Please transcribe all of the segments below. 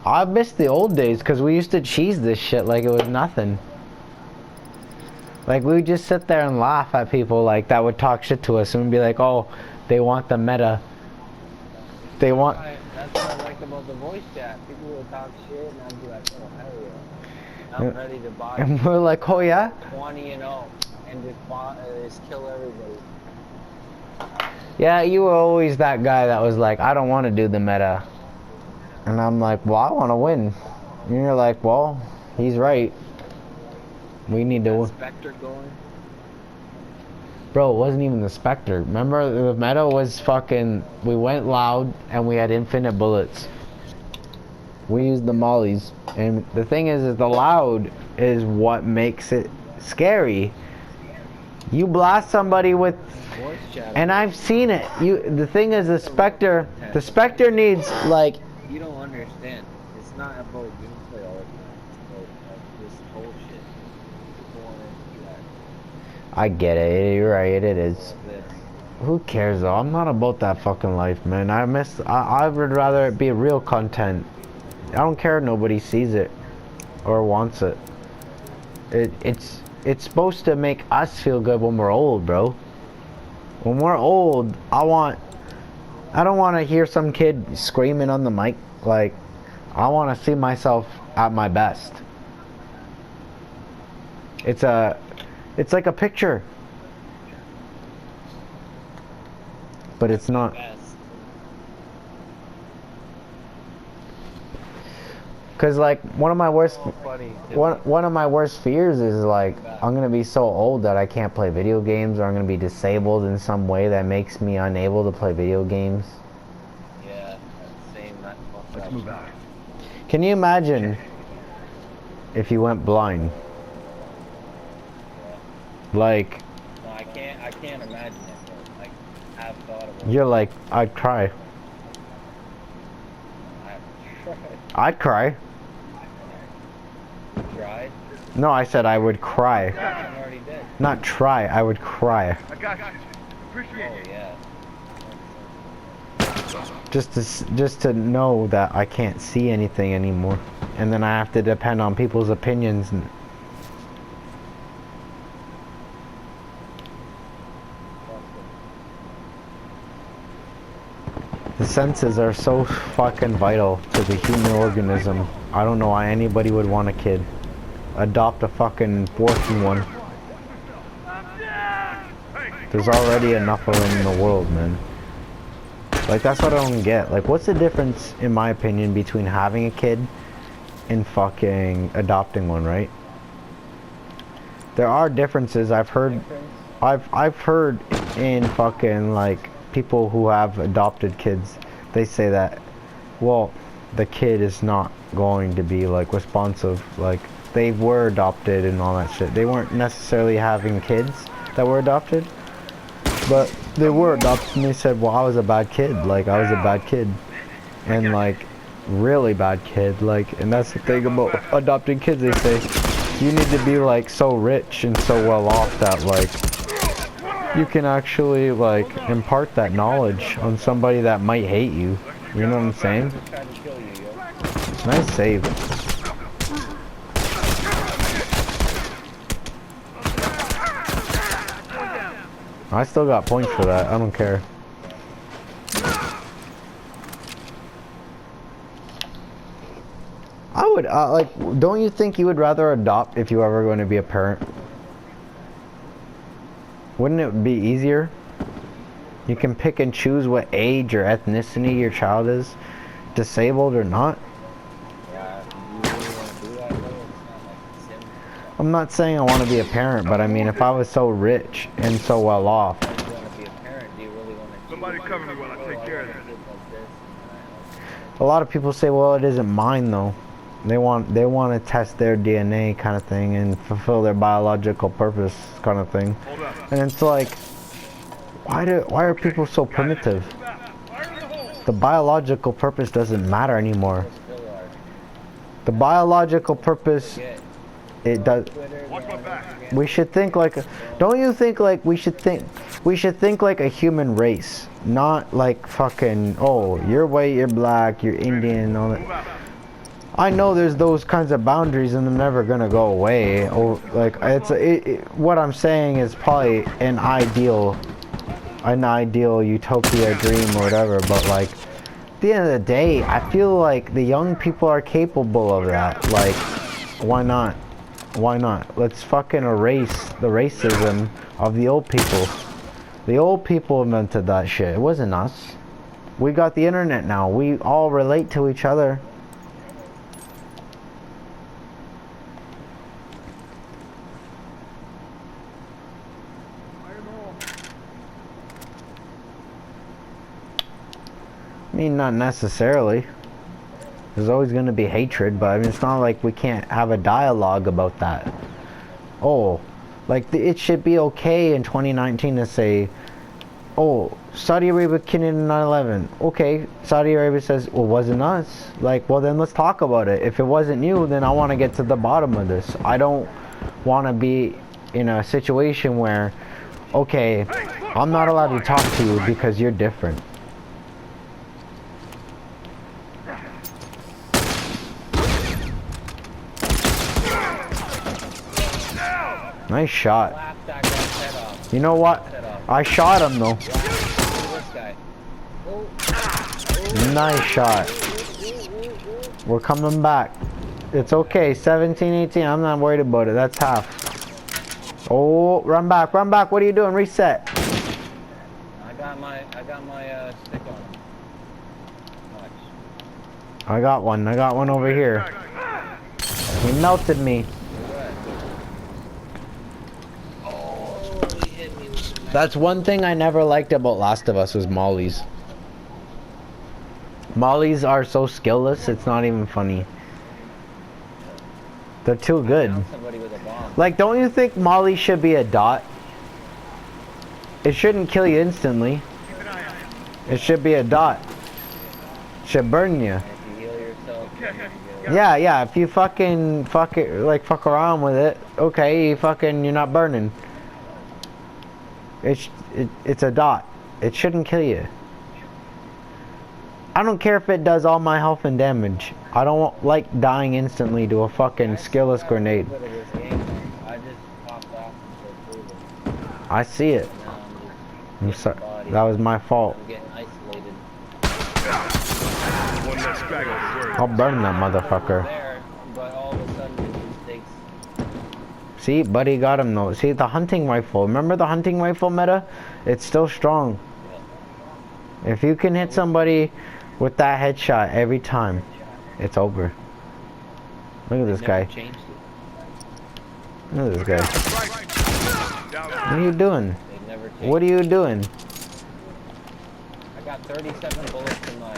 I miss the old days because we used to cheese this shit like it was nothing. Like we would just sit there and laugh at people like that would talk shit to us and we'd be like, oh, they want the meta. They want. That's what I like about the voice chat. People will talk shit and I'd be like, oh hell yeah. I'm ready to buy. And we're like, oh yeah? 20-0 and just kill everybody. Yeah, you were always that guy that was like, I don't want to do the meta. And I'm like, well, I want to win. And you're like, well, he's right. We need to win. Spectre going? Bro, it wasn't even the Spectre. Remember, the meta was fucking, we went loud and we had infinite bullets. We used the mollies. And the thing is the loud is what makes it scary. You blast somebody with, and I've seen it. The thing is the Spectre needs like. You don't understand. It's not about gameplay all the time. It's about this whole shit. People want to do that. I get it. You're right. It is. Who cares though? I'm not about that fucking life, man. I would rather it be real content. I don't care if nobody sees it or wants it. It's supposed to make us feel good when we're old, bro. When we're old, I don't want to hear some kid screaming on the mic. Like, I want to see myself at my best. It's like a picture. But it's not. Cause like one of my worst fears is like I'm gonna be so old that I can't play video games, or I'm gonna be disabled in some way that makes me unable to play video games. Yeah, same. Let's move out. Can you imagine if you went blind? Like. No, I can't imagine it. But, like, I've thought of it. You're like, I'd cry. I'd cry. Tried? No, I said I would cry. I already did. Not try, I would cry. I got you. Appreciate it. Oh, yeah. Just to know that I can't see anything anymore, and then I have to depend on people's opinions. The senses are so fucking vital to the human organism. I don't know why anybody would want a kid. Adopt a fucking working one. There's already enough of them in the world, man. Like, that's what I don't get. Like, what's the difference, in my opinion, between having a kid and fucking adopting one, right? There are differences. I've heard in fucking, like, people who have adopted kids, they say that, well, the kid is not going to be, like, responsive. Like, they were adopted and all that shit. They weren't necessarily having kids that were adopted, but they were adopted, and they said, well, I was a bad kid. Like, I was a bad kid. And, like, really bad kid. Like, and that's the thing about adopting kids. They say, you need to be, like, so rich and so well off that, like, you can actually, like, impart that knowledge on somebody that might hate you. You know what I'm saying? Nice save. I still got points for that. I don't care. I would, like, don't you think you would rather adopt if you were ever going to be a parent? Wouldn't it be easier? You can pick and choose what age or ethnicity your child is, disabled or not. Yeah, you really want to do that, though? It's not like simple. I'm not saying I want to be a parent, but I mean, if I was so rich and so well off. If you want to be a parent, do you really want to Somebody cover me while I take care of this. A lot of people say, well, it isn't mine though. They want to test their DNA kind of thing and fulfill their biological purpose kind of thing. And it's like, why are people so primitive? The biological purpose doesn't matter anymore. The biological purpose, it does. We should think like, don't you think like we should think like a human race, not like fucking, oh, you're white, you're black, you're Indian, and all that. I know there's those kinds of boundaries and they're never gonna go away. Or like what I'm saying is probably an ideal utopia dream or whatever. But like at the end of the day, I feel like the young people are capable of that. Like, why not? Why not? Let's fucking erase the racism of the old people. The old people invented that shit. It wasn't us. We got the internet now. We all relate to each other. I mean, not necessarily. There's always going to be hatred, but I mean, it's not like we can't have a dialogue about that. Oh, like it should be okay in 2019 to say, oh, Saudi Arabia killed in 9/11. Okay, Saudi Arabia says, well, wasn't us. Like, well, then let's talk about it. If it wasn't you, then I want to get to the bottom of this. I don't want to be in a situation where, okay, I'm not allowed to talk to you because you're different. Nice shot. You know what? I shot him though. Nice shot. We're coming back. It's okay. 17-18. I'm not worried about it. That's half. Oh, run back. Run back. What are you doing? Reset. I got my stick on him. Watch. I got one. I got one over here. He melted me. That's one thing I never liked about Last of Us was mollies. Mollies are so skillless, it's not even funny. They're too good. Like, don't you think molly should be a dot? It shouldn't kill you instantly. It should be a dot. It should burn you. Yeah, if you fuck around with it, okay, you're not burning. It's a dot. It shouldn't kill you. I don't care if it does all my health and damage. I don't like dying instantly to a fucking skillless grenade. I see it. I'm sorry. That was my fault. I'll burn that motherfucker. See, buddy got him though. See, the hunting rifle. Remember the hunting rifle meta? It's still strong. If you can hit somebody with that headshot every time, it's over. Look at this guy. Look at this guy. What are you doing? What are you doing? I got 37 bullets in my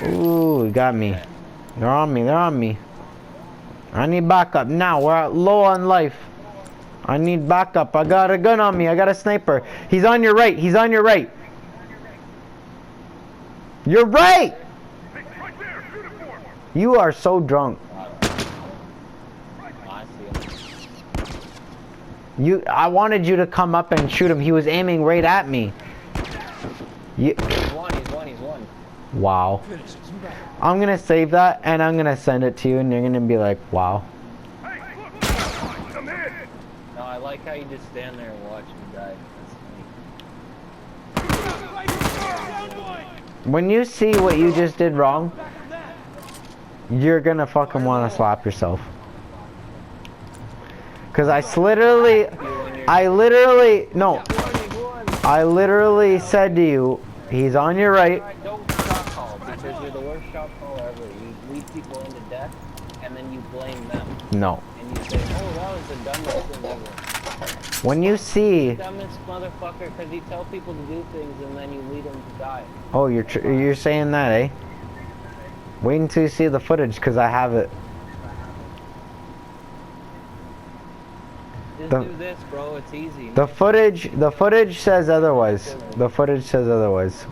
gun. Ooh, he got me. They're on me. They're on me. I need backup now. We're low on life. I need backup. I got a gun on me. I got a sniper. He's on your right. He's on your right. You're right. You are so drunk. I wanted you to come up and shoot him. He was aiming right at me. He's one. Wow. I'm gonna save that and I'm gonna send it to you and you're gonna be like, wow. No, I like how you just stand there and watch me die. That's funny. When you see what you just did wrong, you're gonna fucking wanna slap yourself. Cause I literally said to you, he's on your right. Because you're the worst shot caller ever. You lead people into death, and then you blame them. No. And you say, oh, that was the dumbest thing ever. When you see... The dumbest motherfucker, because you tell people to do things, and then you lead them to die. Oh, you're saying that, eh? Wait until you see the footage, because I have it. Just do this, bro. It's easy. The footage says otherwise. The footage says otherwise.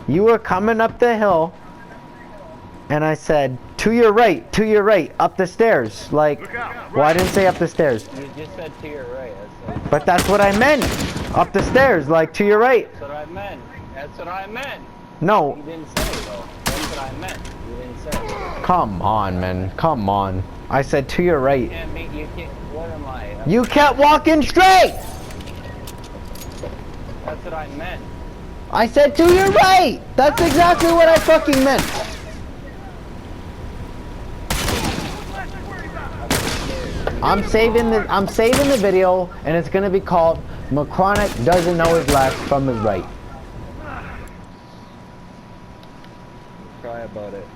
You were coming up the hill, and I said, to your right, up the stairs. Like, well, I didn't say up the stairs. You just said to your right. But that's what I meant. Up the stairs, like to your right. That's what I meant. That's what I meant. No. You didn't say it though. That's what I meant. You didn't say it. Come on, man. Come on. I said to your right. You can't, what am I? You kept walking straight! That's what I meant. I said to your right! That's exactly what I fucking meant. I'm saving the video and it's gonna be called McChronic doesn't know his left from his right. Cry about it.